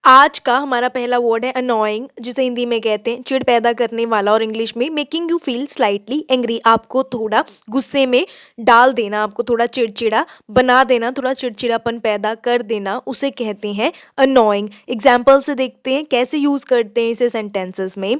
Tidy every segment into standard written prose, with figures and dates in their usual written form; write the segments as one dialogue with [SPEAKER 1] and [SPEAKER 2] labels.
[SPEAKER 1] आज का हमारा पहला वर्ड है अनोइंग, जिसे हिंदी में कहते हैं चिढ़ पैदा करने वाला, और इंग्लिश में making you feel slightly angry, आपको थोड़ा गुस्से में डाल देना, आपको थोड़ा चिड़चिड़ा बना देना, थोड़ा चिड़चिड़ापन पैदा कर देना, उसे कहते हैं अनोइंग। एग्जाम्पल से देखते हैं कैसे यूज करते हैं इसे सेंटेंसेस में।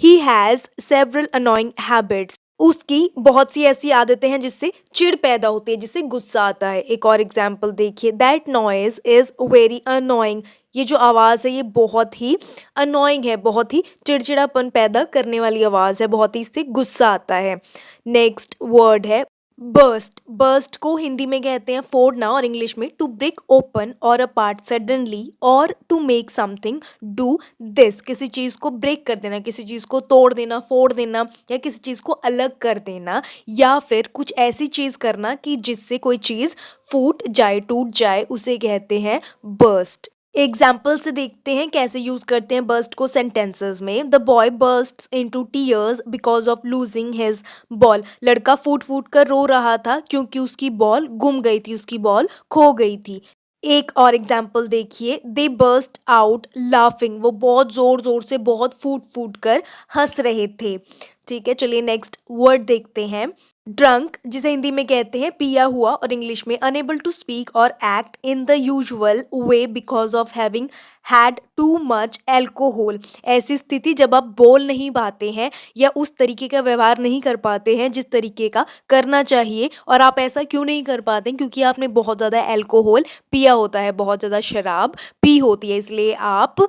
[SPEAKER 1] He has several annoying habits, उसकी बहुत सी ऐसी आदतें हैं जिससे चिढ़ पैदा होती है, जिससे गुस्सा आता है। एक और एग्जाम्पल देखिए, that noise is very annoying, ये जो आवाज़ है ये बहुत ही अनोइंग है, बहुत ही चिड़चिड़ापन पैदा करने वाली आवाज़ है, बहुत ही इससे गुस्सा आता है। नेक्स्ट वर्ड है बर्स्ट। बर्स्ट को हिंदी में कहते हैं फोड़ना, और इंग्लिश में टू ब्रेक ओपन और अपार्ट सडनली और to make something do this, किसी चीज़ को ब्रेक कर देना, किसी चीज़ को तोड़ देना, फोड़ देना, या किसी चीज़ को अलग कर देना, या फिर कुछ ऐसी चीज़ करना कि जिससे कोई चीज़ फूट जाए, टूट जाए, उसे कहते हैं बर्स्ट। एग्जाम्पल से देखते हैं कैसे यूज करते हैं बर्स्ट को सेंटेंसेस में। The boy burst into tears because of losing his ball, लड़का फूट फूट कर रो रहा था क्योंकि उसकी बॉल गुम गई थी, उसकी बॉल खो गई थी। एक और एग्जाम्पल देखिए, दे बर्स्ट आउट लाफिंग, वो बहुत जोर जोर से, बहुत फूट फूट कर हंस रहे थे। ठीक है, चलिए नेक्स्ट वर्ड देखते हैं। ड्रंक, जिसे हिंदी में कहते हैं पिया हुआ, और इंग्लिश में अनेबल टू स्पीक और act in the usual way because of having had too much alcohol, ऐसी स्थिति जब आप बोल नहीं पाते हैं या उस तरीके का व्यवहार नहीं कर पाते हैं जिस तरीके का करना चाहिए। और आप ऐसा क्यों नहीं कर पाते? क्योंकि आपने बहुत ज़्यादा एल्कोहल पिया होता है, बहुत ज़्यादा शराब पी होती है, इसलिए आप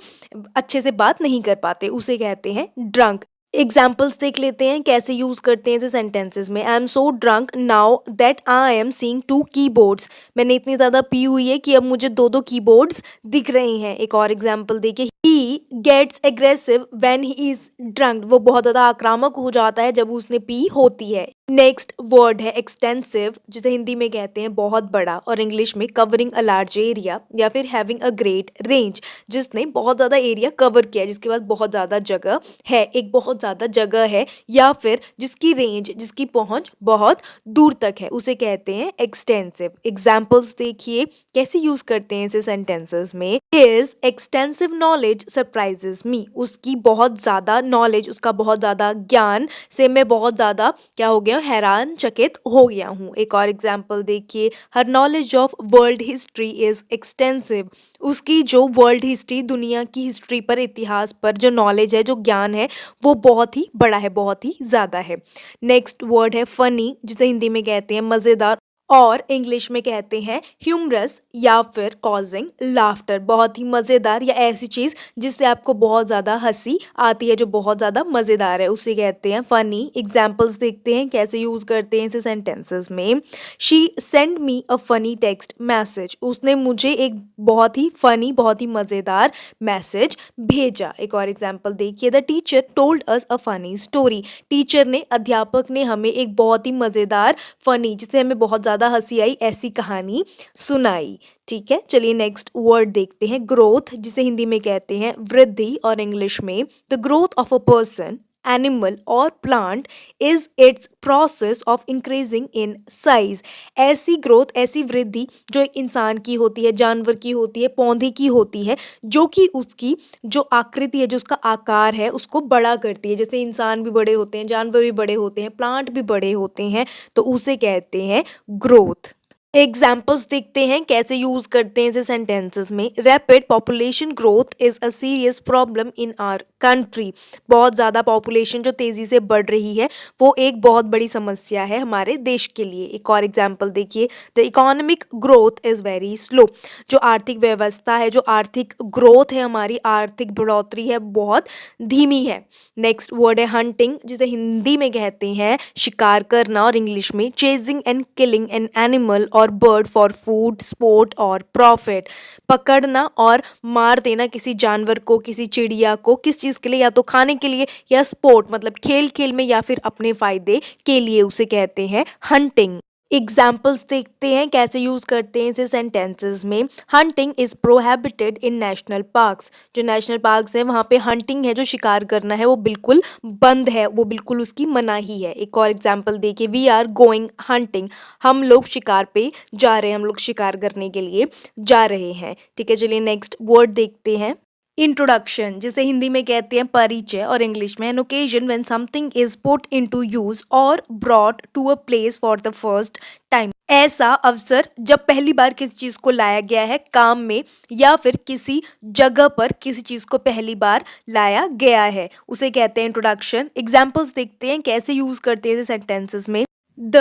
[SPEAKER 1] अच्छे से बात नहीं कर पाते, उसे कहते हैं ड्रंक। एग्जाम्पल्स देख लेते हैं कैसे यूज करते हैं इसे सेंटेंसेस में। I am so drunk now that I am seeing two keyboards, मैंने इतनी ज़्यादा पी हुई है कि अब मुझे दो दो कीबोर्ड्स दिख रहे हैं। एक और एग्जाम्पल देखिए, he gets aggressive when he is drunk, वो बहुत ज़्यादा आक्रामक हो जाता है जब उसने पी होती है। नेक्स्ट वर्ड है एक्सटेंसिव, जिसे हिंदी में कहते हैं बहुत बड़ा, और इंग्लिश में कवरिंग अ लार्ज एरिया, या फिर हैविंग अ ग्रेट रेंज, जिसने बहुत ज़्यादा एरिया कवर किया, जिसके पास बहुत ज़्यादा जगह है, एक बहुत ज़्यादा जगह है, या फिर जिसकी रेंज, जिसकी पहुंच बहुत दूर तक है, उसे कहते हैं एक्सटेंसिव। एग्जाम्पल्स देखिए कैसे यूज करते हैं इसे सेंटेंसेस में। हिज एक्सटेंसिव नॉलेज सरप्राइजेस मी, उसकी बहुत ज़्यादा नॉलेज, उसका बहुत ज़्यादा ज्ञान से मैं बहुत ज़्यादा क्या हो गया, हैरान चकित हो गया हूँ। एक और एग्जाम्पल देखिए, her knowledge of world history is extensive, उसकी जो वर्ल्ड हिस्ट्री, दुनिया की हिस्ट्री पर, इतिहास पर जो नॉलेज है, जो ज्ञान है, वो बहुत ही बड़ा है, बहुत ही ज़्यादा है। नेक्स्ट वर्ड है फनी, जिसे हिंदी में कहते हैं मज़ेदार, और इंग्लिश में कहते हैं ह्यूमरस, या फिर कॉजिंग लाफ्टर, बहुत ही मज़ेदार या ऐसी चीज़ जिससे आपको बहुत ज़्यादा हंसी आती है, जो बहुत ज़्यादा मज़ेदार है, उसे कहते हैं फ़नी। एग्जाम्पल्स देखते हैं कैसे यूज़ करते हैं इसे सेंटेंसेस में। She send me a funny text message, उसने मुझे एक बहुत ही फ़नी, बहुत ही मज़ेदार मैसेज भेजा। एक और एग्जाम्पल देखिए, the teacher told us a funny story, teacher ने, अध्यापक ने हमें एक बहुत ही मज़ेदार फ़नी, जिससे हमें बहुत ज़्यादा हंसी आई, ऐसी कहानी सुनाई। ठीक है, चलिए नेक्स्ट वर्ड देखते हैं, ग्रोथ, जिसे हिंदी में कहते हैं वृद्धि, और इंग्लिश में the growth of a person, animal और plant is its process of increasing in size, ऐसी ग्रोथ, ऐसी वृद्धि जो एक इंसान की होती है, जानवर की होती है, पौधे की होती है, जो कि उसकी जो आकृति है, जो उसका आकार है, उसको बड़ा करती है। जैसे इंसान भी बड़े होते हैं, जानवर भी बड़े होते हैं, प्लांट भी बड़े होते हैं, तो उसे कहते हैं ग्रोथ। एग्जाम्पल्स देखते हैं कैसे यूज करते हैं इसे सेंटेंसेस में। Rapid population growth is a serious problem in our country, बहुत ज़्यादा पॉपुलेशन जो तेज़ी से बढ़ रही है, वो एक बहुत बड़ी समस्या है हमारे देश के लिए। एक और एग्जाम्पल देखिए, the economic growth is very slow, जो आर्थिक व्यवस्था है, जो आर्थिक ग्रोथ है, हमारी आर्थिक बढ़ोतरी है, बहुत धीमी है। नेक्स्ट वर्ड है हंटिंग, जिसे हिंदी में कहते हैं शिकार करना, और इंग्लिश में chasing and killing an animal और बर्ड फॉर फूड, स्पोर्ट और प्रॉफिट, पकड़ना और मार देना किसी जानवर को, किसी चिड़िया को, किस चीज़ के लिए, या तो खाने के लिए, या स्पोर्ट मतलब खेल खेल में, या फिर अपने फायदे के लिए, उसे कहते हैं हंटिंग। एग्जाम्पल्स देखते हैं कैसे यूज करते हैं इसे सेंटेंसेस में। Hunting is prohibited in national parks, जो नेशनल पार्क्स हैं वहाँ पे हंटिंग है, जो शिकार करना है, वो बिल्कुल बंद है, वो बिल्कुल उसकी मनाही है। एक और एग्जाम्पल देखिए, वी आर गोइंग हंटिंग, हम लोग शिकार पे जा रहे हैं, हम लोग शिकार करने के लिए जा रहे हैं। ठीक है, चलिए नेक्स्ट वर्ड देखते हैं। इंट्रोडक्शन जिसे हिंदी में कहते हैं परिचय और इंग्लिश में an occasion when something is put into use और brought to a place for the first time. ऐसा अवसर जब पहली बार किसी चीज को लाया गया है काम में या फिर किसी जगह पर किसी चीज को पहली बार लाया गया है उसे कहते हैं इंट्रोडक्शन। एग्जाम्पल्स देखते हैं कैसे यूज करते हैं सेंटेंसेस में। The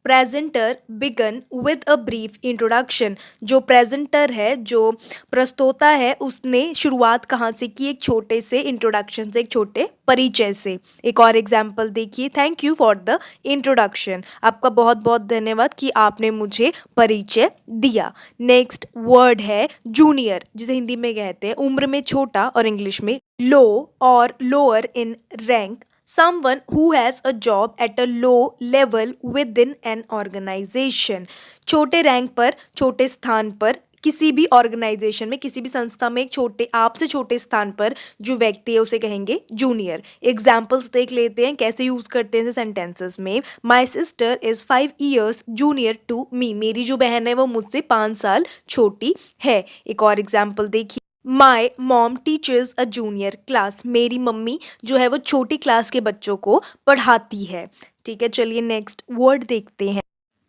[SPEAKER 1] presenter began with a brief introduction. जो प्रेजेंटर है जो प्रस्तोता है उसने शुरुआत कहाँ से की, एक छोटे से इंट्रोडक्शन से, एक छोटे परिचय से। एक और एग्जाम्पल देखिए, thank you for the introduction. आपका बहुत बहुत धन्यवाद कि आपने मुझे परिचय दिया। नेक्स्ट वर्ड है जूनियर जिसे हिंदी में कहते हैं उम्र में छोटा और इंग्लिश में लो और lower in rank. Someone who has a job at a low level within an organization। छोटे रैंक पर, छोटे स्थान पर, किसी भी ऑर्गेनाइजेशन में, किसी भी संस्था में एक छोटे, आपसे छोटे स्थान पर जो व्यक्ति है उसे कहेंगे जूनियर। एग्जाम्पल्स देख लेते हैं कैसे यूज करते हैं सेंटेंसेस में। My sister is 5 years junior to me. मेरी जो बहन है वो मुझसे 5 साल छोटी है। एक और एग्जाम्पल देखिए, my mom teachers a junior class. मेरी मम्मी जो है वो छोटी क्लास के बच्चों को पढ़ाती है। ठीक है, चलिए नेक्स्ट वर्ड देखते हैं।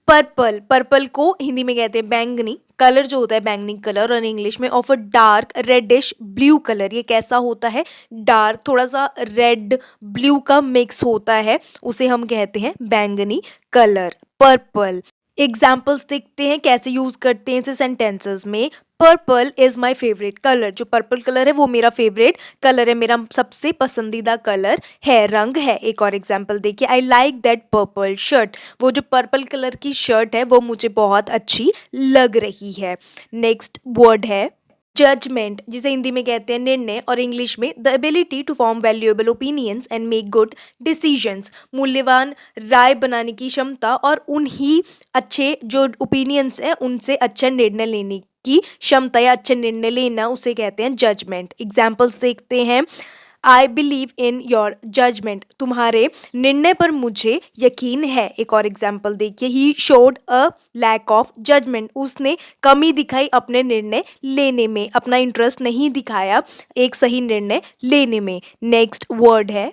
[SPEAKER 1] पर्पल। पर्पल को हिंदी में कहते हैं बैंगनी। कलर जो होता है बैंगनी कलर और इंग्लिश में of a dark reddish blue colour. ये कैसा होता है? डार्क, थोड़ा सा रेड ब्लू का मिक्स होता है, उसे हम कहते हैं बैंगनी कलर, पर्पल। एग्जाम्पल्स देखते हैं कैसे यूज करते हैं इसे सेंटेंसेस में। Purple is my favourite colour. जो पर्पल कलर है वो मेरा फेवरेट कलर है, मेरा सबसे पसंदीदा कलर है, रंग है। एक और एग्जाम्पल देखिए, I like that purple shirt. वो जो पर्पल कलर की शर्ट है वो मुझे बहुत अच्छी लग रही है। नेक्स्ट वर्ड है जजमेंट जिसे हिंदी में कहते हैं निर्णय और इंग्लिश में the ability to form valuable opinions and make good decisions. मूल्यवान राय बनाने की क्षमता और उन्हीं अच्छे जो ओपिनियंस है उनसे अच्छा निर्णय लेने की क्षमता या अच्छे निर्णय लेना उसे कहते हैं जजमेंट। एग्जाम्पल्स देखते हैं। I believe in your judgement. तुम्हारे निर्णय पर मुझे यकीन है। एक और एग्जाम्पल देखिए, he showed a lack of judgement. उसने कमी दिखाई अपने निर्णय लेने में, अपना इंटरेस्ट नहीं दिखाया एक सही निर्णय लेने में। नेक्स्ट वर्ड है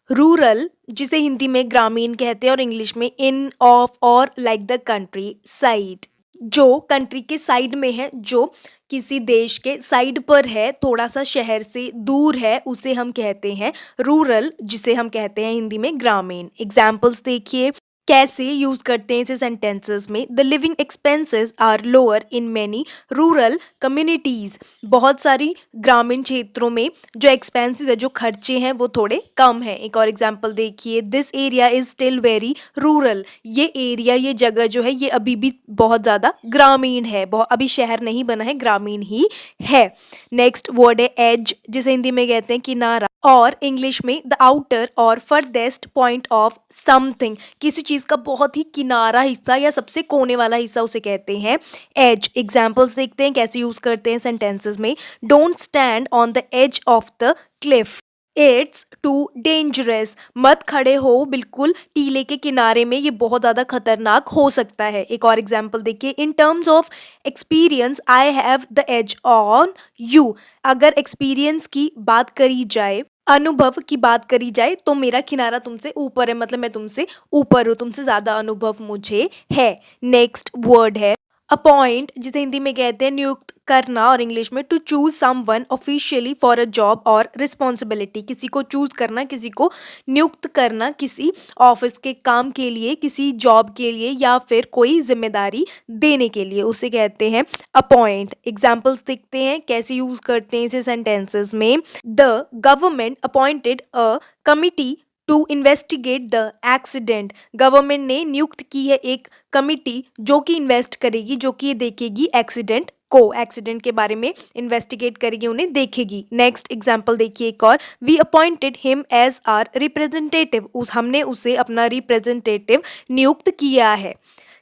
[SPEAKER 1] रूरल जिसे हिंदी में ग्रामीण कहते हैं और इंग्लिश में इन ऑफ और लाइक द कंट्री साइड। जो कंट्री के साइड में है, जो किसी देश के साइड पर है, थोड़ा सा शहर से दूर है, उसे हम कहते हैं रूरल जिसे हम कहते हैं हिंदी में ग्रामीण। एग्जाम्पल्स देखिए कैसे यूज करते हैं इसे सेंटेंसेस में। The living expenses are lower in many rural communities. बहुत सारी ग्रामीण क्षेत्रों में जो एक्सपेंसेस है, जो खर्चे हैं वो थोड़े कम है। एक और एग्जाम्पल देखिए, this area is still very rural. ये एरिया, ये जगह जो है ये अभी भी बहुत ज़्यादा ग्रामीण है, बहुत अभी शहर नहीं बना है, ग्रामीण ही है। नेक्स्ट वर्ड है एज जिसे हिंदी में कहते हैं किनारा और इंग्लिश में द आउटर और फर्देस्ट पॉइंट ऑफ समथिंग। किसी चीज का बहुत ही किनारा हिस्सा या सबसे कोने वाला हिस्सा उसे कहते हैं एज। एग्जाम्पल्स देखते हैं कैसे यूज करते हैं सेंटेंसेस में। Don't stand on the edge of the cliff, it's too dangerous. मत खड़े हो बिल्कुल टीले के किनारे में, ये बहुत ज़्यादा खतरनाक हो सकता है। एक और एग्जाम्पल देखिए, in terms of experience I have the edge on you. अगर एक्सपीरियंस की बात करी जाए, अनुभव की बात करी जाए तो मेरा किनारा तुमसे ऊपर है, मतलब मैं तुमसे ऊपर हूँ, तुमसे ज़्यादा अनुभव मुझे है। नेक्स्ट वर्ड है अपॉइंट जिसे हिंदी में कहते हैं नियुक्त करना और इंग्लिश में to choose someone officially for a job और रिस्पॉन्सिबिलिटी। किसी को चूज करना, किसी को नियुक्त करना किसी ऑफिस के काम के लिए, किसी जॉब के लिए या फिर कोई जिम्मेदारी देने के लिए, उसे कहते हैं अपॉइंट। एग्जाम्पल्स देखते हैं कैसे यूज करते हैं इसे सेंटेंसेस में। The government appointed a committee to investigate the accident. Government ने नियुक्त की है एक कमिटी जो कि इन्वेस्ट करेगी, जो कि ये देखेगी एक्सीडेंट को, एक्सीडेंट के बारे में इन्वेस्टिगेट करेगी, उन्हें देखेगी। नेक्स्ट एग्जाम्पल देखिए एक और, we appointed him as our representative. हमने उसे अपना रिप्रेजेंटेटिव नियुक्त किया है।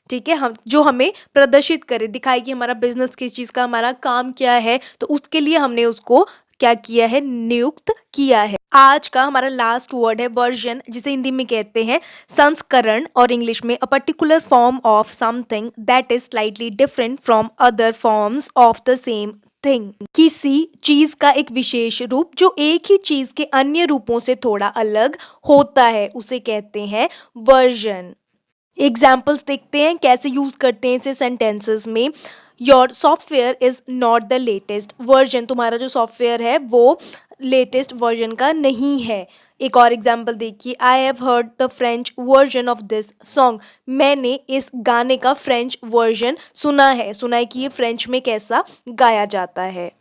[SPEAKER 1] ठीक है, हम जो हमें प्रदर्शित करे, दिखाए कि हमारा बिजनेस किस चीज़ का, हमारा काम क्या है, तो उसके लिए हमने उसको क्या किया है, नियुक्त किया है। आज का हमारा लास्ट वर्ड है वर्जन जिसे हिंदी में कहते हैं संस्करण और इंग्लिश में a particular form of something that is slightly different from other forms of the same thing, किसी चीज का एक विशेष रूप जो एक ही चीज के अन्य रूपों से थोड़ा अलग होता है, उसे कहते हैं वर्जन। एग्जाम्पल्स देखते हैं कैसे यूज करते हैं इसे सेंटेंसेस में। Your software is not the latest version, तुम्हारा जो सॉफ्टवेयर है वो लेटेस्ट वर्जन का नहीं है। एक और एग्जाम्पल देखिए, I have heard the French version of this song, मैंने इस गाने का फ्रेंच वर्जन सुना है कि ये फ्रेंच में कैसा गाया जाता है।